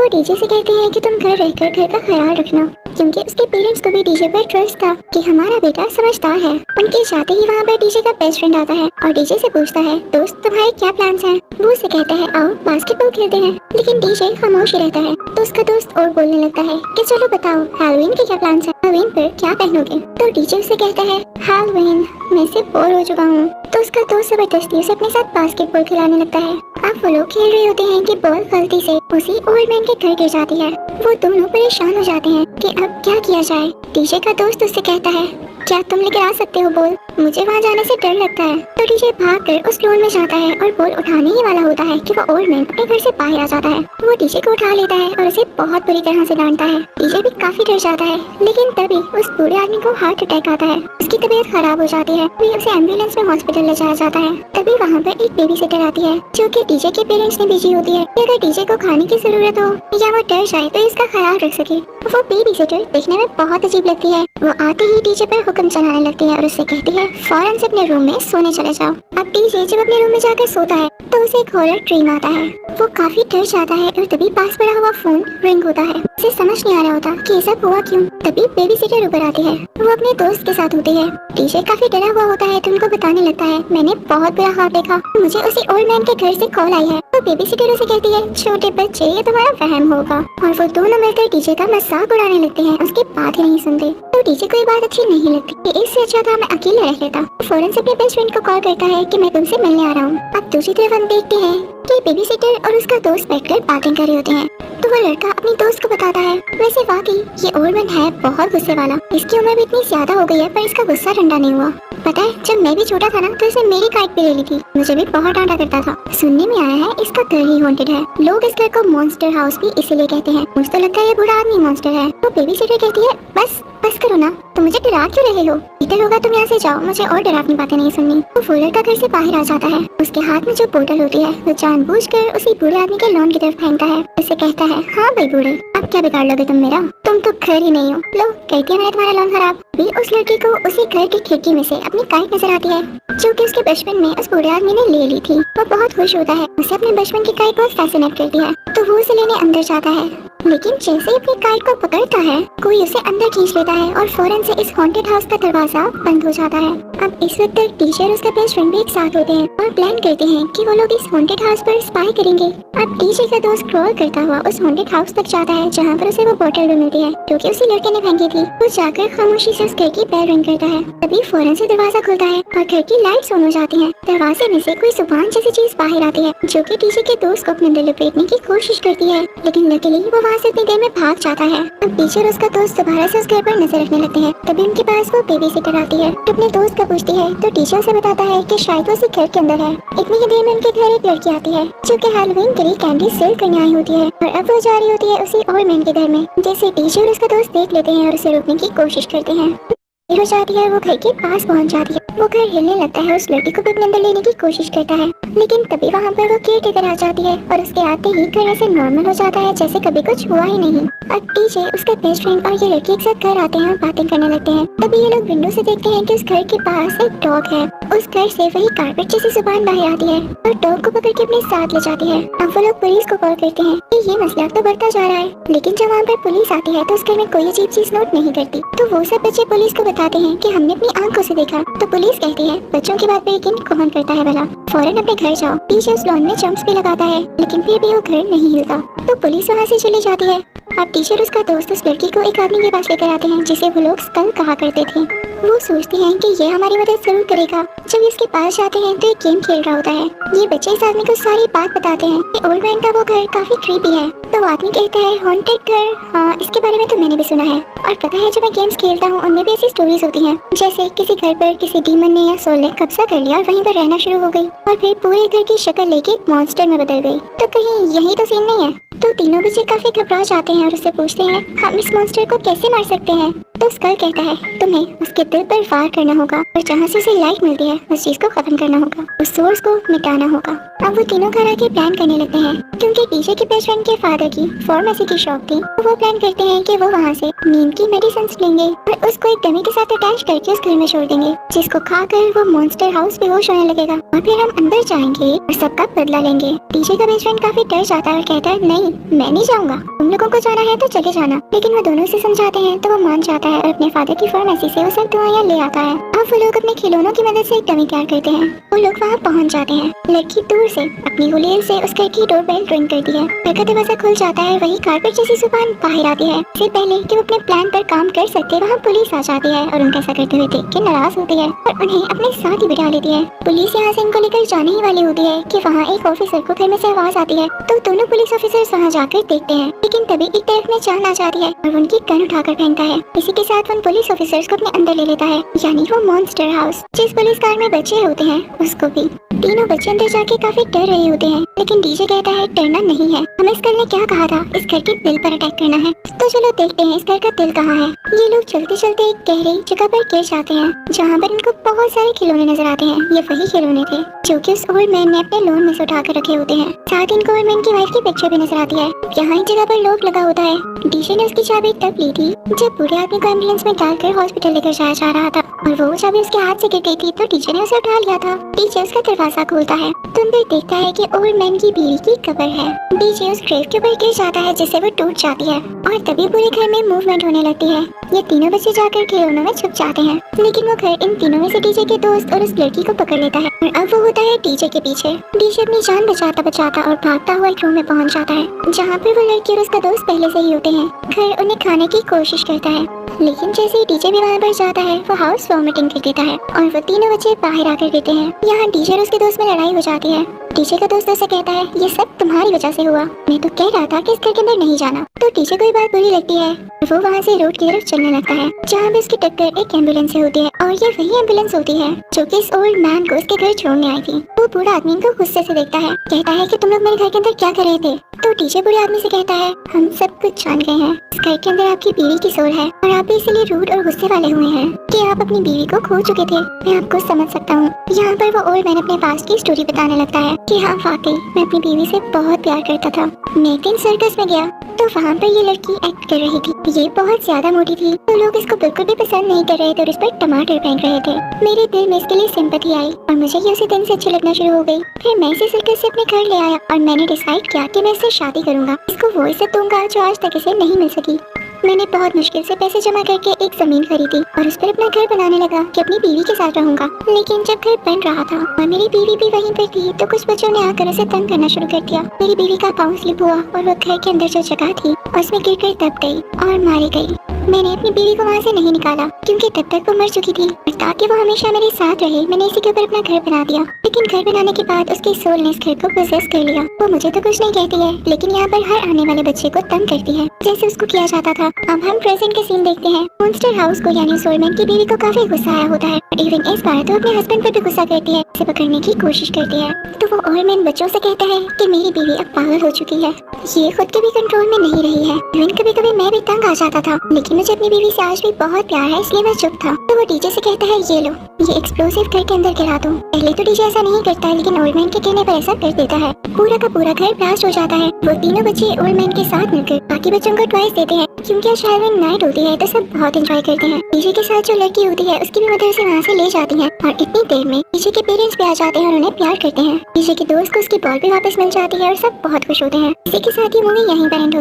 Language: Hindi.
वो डीजे से कहते हैं कि तुम घर रहकर घर का ख्याल रखना, क्योंकि उसके पेरेंट्स को भी डीजे पर ट्रस्ट था कि हमारा बेटा समझदार है। उनके जाते ही वहाँ पर डीजे का बेस्ट फ्रेंड आता है और डीजे से पूछता है, दोस्त तुम्हारे क्या प्लान्स हैं? वो उसे कहता है, आओ बास्केटबॉल खेलते हैं। लेकिन डीजे खामोश ही रहता है तो उसका दोस्त और बोलने लगता है कि चलो बताओ हैलोवीन के क्या प्लान्स हैं, हैलोवीन पर क्या पहनोगे? तो डीजे उसे कहता है, हैलोवीन मैं से बोर हो चुका हूँ। तो उसका दोस्त जबरदस्ती उसे अपने साथ बास्केटबॉल खिलाने लगता है। अब वो लोग खेल रहे होते हैं कि बॉल गलती से उसी ओल्ड मैन के घर गिर जाती है। वो दोनों परेशान हो जाते हैं कि अब क्या किया जाए। डीजे का दोस्त उससे कहता है, क्या तुम लेकर आ सकते हो बॉल? मुझे वहाँ जाने से डर लगता है। तो डीजे भागकर उस फ्लोर में जाता है और बॉल उठाने ही वाला होता है कि वो ओल्ड मैन अपने घर से बाहर आ जाता है। वो डीजे को उठा लेता है और उसे बहुत बुरी तरह से डांटता है। डीजे भी काफी डर जाता है, लेकिन तभी उस बूढ़े आदमी को हार्ट अटैक आता है। उसकी तबीयत खराब हो जाती है, फिर उसे एम्बुलेंस में हॉस्पिटल ले जाया जाता है। तभी वहाँ पर एक बेबी सिटर आती है जो कि डीजे के पेरेंट्स ने भेजी होती है कि अगर डीजे को खाने की जरूरत हो या वो डर जाए तो इसका ख्याल रख सके। वो बेबी सिटर देखने में बहुत अजीब लगती है। वो आते ही डीजे पर हुक्म चलाने लगती है और उससे कहती है, फौरन से अपने रूम में सोने चले जाओ। अब डीजे जब अपने रूम में जाकर सोता है तो उसे एक हॉरर ड्रीम आता है। वो काफी डर जाता है और तभी पास पड़ा हुआ फोन रिंग होता है। उसे समझ नहीं आ रहा होता कि ऐसा हुआ क्यों। तभी बेबी सिटर ऊपर आती है। वो अपने दोस्त के साथ होती है। डीजे काफी डरा हुआ होता है तो उनको बताने लगता है, मैंने बहुत बुरा ख्वाब देखा, मुझे उसी ओल्ड मैन के घर से कॉल आई है। तो बेबी सिटर उसे कहती है, छोटे बच्चे ये तुम्हारा वहम होगा। और वो दोनों मिलकर डीजे का मजाक उड़ाने लगते हैं, उसकी बात ही नहीं सुनते। तो डीजे को ये बात अच्छी नहीं लगती कि इससे अच्छा था मैं अकेला रह लेता। फौरन से अपने बेस्ट फ्रेंड को कॉल करता है कि मैं तुमसे मिलने आ रहा हूँ। अब दूसरी तरफ हम देखते हैं कि बेबी सिटर और उसका दोस्त बैठकर बातें कर रहे होते हैं। तो वो लड़का अपनी दोस्त को बताता है, वैसे वाकई ये ओल्ड मैन है बहुत गुस्से वाला। इसकी उम्र भी इतनी ज्यादा हो गई है पर इसका गुस्सा ठंडा नहीं हुआ। पता है जब मैं भी छोटा था ना तो इसने मेरी काइट भी ले ली थी, मुझे भी बहुत डांटा करता था। सुनने में आया है इसका घर ही हॉन्टेड है। लोग इस घर को मॉन्स्टर हाउस भी इसीलिए कहते हैं। मुझे तो लगता है ये बुरा आदमी मॉन्स्टर है। तो बेबी सिटर कहती है, बस बस करो ना, तुम मुझे डरा क्यों रहे हो? बेटर होगा तुम यहाँ से जाओ, मुझे और डरावनी बातें नहीं सुननी। तो वो लड़का घर से बाहर आ जाता है। उसके हाथ में जो बोतल होती है वो जानबूझकर उसी बूढ़े आदमी के लॉन की तरफ फेंकता है। उसे कहता है, हाँ भाई बूढ़े, अब क्या बिगाड़ लोगे तुम मेरा? तुम तो घर ही नहीं हो। लो कहती है मैंने तुम्हारा लॉन खराब। भी उस लड़की को उसी घर की खिड़की में से अपनी काइट नजर आती है जो कि उसके बचपन में उस बूढ़े आदमी ने ले ली थी। वो बहुत खुश होता है, उसे अपने बचपन की काइट बहुत फैसिनेट करती है। तो वो उसे लेने अंदर जाता है, लेकिन जैसे ही अपनी काइट को पकड़ता है कोई उसे अंदर खींच लेता है और फौरन से इस हॉन्टेड हाउस का दरवाजा बंद हो जाता है। अब इस वक्त टीचर और उसका बेस्ट फ्रेंड भी एक साथ होते हैं और प्लान करते हैं कि वो लोग इस हॉन्टेड हाउस पर स्पाई करेंगे। अब टीचर का दोस्त क्रॉल करता हुआ उस हॉन्टेड हाउस तक जाता है जहाँ पर उसे वो बोतल भी मिलती है जो कि उसी लड़के ने फेंकी थी। वो जाकर खामोशी से उस घर की बेल रिंग करता है। तभी फौरन से दरवाजा खुलता है और घर की लाइट्स ऑन हो जाती है। दरवाजे में से कोई जुबान जैसी चीज बाहर आती है जो कि टीचर के दोस्त को अपने अंदर लपेटने की कोशिश करती है, लेकिन लकीली वो वहाँ से उतनी देर में भाग जाता है। अब टीचर और उसका दोस्त दोबारा से उस घर पर नजर रखने लगते हैं। तभी उनके पास वो बेबी सिटर आती है जो अपने दोस्त का पूछती है तो टीचर से बताता है कि शायद वो उसी घर के अंदर है। इतनी ही देर में उनके घर एक लड़की आती है जो कि हैलोवीन के लिए कैंडी सेल करने आई होती है और अब वो जा रही होती है उसी ओल्ड मैन के घर में। जैसे टीचर और उसका दोस्त देख लेते हैं और उसे रोकने की कोशिश करते हैं, हो जाती है वो घर के पास पहुंच जाती है। वो घर हिलने लगता है, उस लड़की को भी अपने अंदर लेने की कोशिश करता है, लेकिन तभी वहाँ पर वो केयर टेकर आ जाती है और उसके आते ही घर ऐसे नॉर्मल हो जाता है जैसे कभी कुछ हुआ ही नहीं। अब टीजे उसका बेस्ट फ्रेंड और ये लड़की एक साथ घर आते हैं और बातें करने लगते हैं। तभी ये लोग विंडो से देखते हैं कि उस घर के पास एक डॉग है। उस घर से वही कारपेट जैसी जुबान बाहर आती है और डॉग को पकड़ के अपने साथ ले जाती है। अब वो लोग पुलिस को कॉल करते हैं कि ये मसला तो बढ़ता जा रहा है, लेकिन जब वहाँ पर पुलिस आती है तो उस घर में कोई अजीब चीज नोट नहीं करती। तो वो सब बच्चे पुलिस को बताते हैं कि हमने अपनी आंखों से देखा। तो पुलिस कहती है, बच्चों की बात पे यकीन कौन करता है भला, फौरन अपने घर जाओ। टीचर उस लॉन में जंप्स भी लगाता है, लेकिन फिर भी वो घर नहीं हिलता। तो पुलिस वहाँ से चली जाती है। अब टीचर उसका दोस्त उस लड़की को एक आदमी के पास लेकर आते हैं जिसे वो लोग स्कल कहा करते थे। वो सोचती हैं कि ये हमारी मदद जरूर करेगा। जब इसके पास जाते हैं तो एक गेम खेल रहा होता है। ये बच्चे इस आदमी को सारी बात बताते हैं कि ओल्ड मैन का वो घर काफी क्रीपी है। तो वो आदमी कहता है, हॉन्टेड घर, हाँ इसके बारे में तो मैंने भी सुना है। और पता है जब मैं गेम्स खेलता हूँ उनमें भी ऐसी स्टोरीज होती हैं, जैसे किसी घर पर किसी डीमन ने या सोल ने कब्जा कर लिया और वहीं पर रहना शुरू हो गई और फिर पूरे घर की शक्ल लेके एक मॉन्स्टर में बदल गई। तो कहीं यही तो सीन नहीं है? तो तीनों बच्चे काफी घबरा जाते हैं और उससे पूछते हैं, हम इस मॉन्स्टर को कैसे मार सकते हैं? तो स्कल कहता है, तुम्हें उसके दिल पर वार करना होगा और जहाँ से उसे लाइट मिलती है उस चीज को खत्म करना होगा, उस सोर्स को मिटाना होगा। अब वो तीनों घर आके प्लान करने लगते हैं। क्योंकि टीचर के बेस्ट फ्रेंड के फादर की फार्मेसी की शॉप थी, तो वो प्लान करते हैं कि वो वहाँ से नींद की मेडिसिन लेंगे और उसको एक डमी के साथ अटैच करके उस घर में छोड़ देंगे, जिसको खाकर वो मॉन्स्टर हाउस बेहोश होने लगेगा और फिर हम अंदर जाएंगे और सबका बदला लेंगे। डीजे का बेस्ट फ्रेंड काफी डर जाता है और कहता है नहीं मैं नहीं जाऊंगा, तुम लोगों को जाना है तो चले जाना। लेकिन वो दोनों से समझाते हैं तो वो मान जाता है और अपने फादर की फार्मेसी से वो सब दवाइयाँ ले आता है। अब वो लोग अपने खिलौनों की मदद से एक डमी तैयार करते हैं। वो लोग वहाँ पहुँच जाते हैं। लड़की दूर से अपनी गुलेल से उस घर की डोरबेल रिंग करती है। घर का दरवाजा खुल जाता है। वही कारपेट जैसी जुबान बाहर आती है। इससे पहले कि वो अपने प्लान पर काम कर सकते वहाँ पुलिस आ जाती है और उनका ऐसा करते हुए देख के नाराज होती है और उन्हें अपने साथ ही बिठा लेती है। पुलिस यहाँ से इनको लेकर जाने ही वाली होती है कि वहाँ एक ऑफिसर को घर में से आवाज आती है। तो दोनों पुलिस ऑफिसर्स वहाँ जाकर देखते हैं, लेकिन तभी एक तरफ में जान आ जाती है और उनकी गन उठाकर फेंकता है। इसी के साथ उन पुलिस ऑफिसर्स को अपने अंदर ले लेता है, यानी वो मॉन्स्टर हाउस। जिस पुलिस कार में बच्चे होते हैं उसको भी। तीनों बच्चे अंदर जाके काफी डर रहे होते हैं, लेकिन डीजे कहता है डरना नहीं है, हमें इस घर ने क्या कहा था, इस घर के दिल पर अटैक करना है। तो चलो देखते हैं इस घर का दिल कहाँ है। ये लोग चलते चलते एक गहरी जगह पर गिर जाते हैं, जहाँ पर इनको बहुत सारे खिलौने नजर आते हैं। ये वही खिलौने थे जो कि उस ओल्ड मैन ने अपने लोन में से उठा कर रखे होते हैं। साथ ही इनको ओल्ड मैन की वाइफ की पिक्चर भी नजर आती है। यहाँ एक जगह पर लोग लगा होता है। डीजे ने उसकी चाबी तब ली थी जब बूढ़े आदमी को एम्बुलेंस में डालकर हॉस्पिटल लेकर जाया जा रहा था, और वो चाबी उसके हाथ से गिर गई थी तो डीजे ने उसे उठा लिया था। डीजे उसका दरवाजा खोलता है तो अंदर देखता है कि ओल्ड मैन की बीवी की कब्र है। डीजे उस ग्रेव के ऊपर गिर जाता है जिससे वो टूट जाती है और तभी पूरे घर में मूवमेंट होने लगती है। ये तीनों बच्चे जाकर खिलौनों में छुप जाते हैं, लेकिन वो घर इन तीनों में से डीजे के दोस्त और उस लड़की को पकड़ लेता है और अब वो होता है डीजे के पीछे। डीजे अपनी जान बचाता बचाता और भागता हुआ एक रूम में पहुंच जाता है, जहाँ पर वो लड़की और उसका दोस्त पहले से ही होते हैं। घर उन्हें खाने की कोशिश करता है, लेकिन जैसे ही डीजे भी वहाँ पर जाता है वो हाउस वॉमिटिंग कर देता है और वो तीनों बच्चे बाहर आकर गिरते हैं। यहाँ डीजे और उसके दोस्त में लड़ाई हो जाती है। डीजे का दोस्त उसे कहता है ये सब तुम्हारी वजह से हुआ, मैं तो कह रहा था कि इस घर के अंदर नहीं जाना। तो डीजे को ये बात बुरी लगती है, वो वहाँ से रोड की तरफ चलने लगता है, जहाँ भी उसकी टक्कर एक एम्बुलेंस से होती है और ये वही एम्बुलेंस होती है जो कि इस ओल्ड मैन को उसके घर छोड़ने आई थी। वो बूढ़ा आदमी को गुस्से से देखता है, कहता है कि तुम लोग मेरे घर के अंदर क्या कर रहे थे। तो डीजे बूढ़े आदमी से कहता है हम सब कुछ जान गए हैं, इस घर के अंदर आपकी बीवी की सोल है और आप भी इसीलिए रूड और गुस्से वाले हुए हैं कि आप अपनी बीवी को खो चुके थे। मैं आपको समझ सकता हूँ। यहाँ पर वो ओल्ड मैन अपने पास्ट की स्टोरी बताने लगता है कि हाँ वाकई मैं अपनी बीवी से बहुत प्यार करता था। मैं एक दिन सर्कस में गया तो वहाँ पर ये लड़की एक्ट कर रही थी। ये बहुत ज्यादा मोटी थी तो लोग इसको बिल्कुल भी पसंद नहीं कर रहे थे और इस पर टमाटर फेंक रहे थे। मेरे दिल में इसके लिए सिंपैथी आई और मुझे ये उसी दिन से अच्छी लगना शुरू हो गई। फिर मैं इसे सर्कस से अपने घर ले आया और मैंने डिसाइड किया कि मैं इससे शादी करूंगा। इसको वो इज्जत दूंगा जो आज तक इसे नहीं मिल सकी। मैंने बहुत मुश्किल से पैसे जमा करके एक जमीन खरीदी और उस पर अपना घर बनाने लगा कि अपनी बीवी के साथ रहूंगा। लेकिन जब घर बन रहा था और मेरी बीवी भी वहीं पर थी तो कुछ बच्चों ने आकर उसे तंग करना शुरू कर दिया। मेरी बीवी का पाँव स्लिप हुआ और वो घर के अंदर जो जगह थी उसमें गिरकर दब गई और मारी गई। मैंने अपनी बीवी को वहाँ से नहीं निकाला क्योंकि तब तक वो मर चुकी थी और ताकि वो हमेशा मेरे साथ रहे मैंने इसी के ऊपर अपना घर बना दिया। लेकिन घर बनाने के बाद उसकी सोल ने इस घर को पोजेस कर लिया। वो मुझे तो कुछ नहीं कहती है, लेकिन यहाँ पर हर आने वाले बच्चे को तंग करती है जैसे उसको किया जाता था। अब हम प्रेजेंट के सीन देखते हैं। मॉन्स्टर हाउस को यानी सोलमैन की बीवी को काफी गुस्सा आया होता है। इवन इस बार तो अपने हस्बैंड पर भी गुस्सा करती है, उसे पकड़ने की कोशिश करती है। तो वो ओल्ड बच्चों से कहता है कि मेरी बीवी अब पागल हो चुकी है, ये खुद के भी कंट्रोल में नहीं रही है। इवन कभी कभी मैं भी तंग आ जाता था, लेकिन मुझे अपनी बीवी से आज भी बहुत प्यार है इसलिए मैं चुप था। तो वो डीजे से कहता है ये लो ये एक्सप्लोसिव घर के अंदर गिरा दो। पहले तो डीजे ऐसा नहीं करता है, लेकिन ओल्ड मैन के कहने पर ऐसा कर देता है। पूरा का पूरा घर ब्लास्ट हो जाता है। वो तीनों बच्चे ओल्ड मैन के साथ मिलकर बाकी बच्चों को टॉयज देते हैं क्योंकि आज हैलोवीन नाइट होती है तो सब बहुत एंजॉय करते हैं। डीजे के साथ जो लड़की होती है उसकी भी मदर से वहाँ से ले जाती है और इतनी देर में डीजे के पेरेंट्स भी आ जाते हैं और उन्हें प्यार करते हैं। डीजे के दोस्त को उसकी बॉल भी वापस मिल जाती है और सब बहुत खुश होते हैं। इसी के साथ ये मूवी यहीं पर एंड होती है।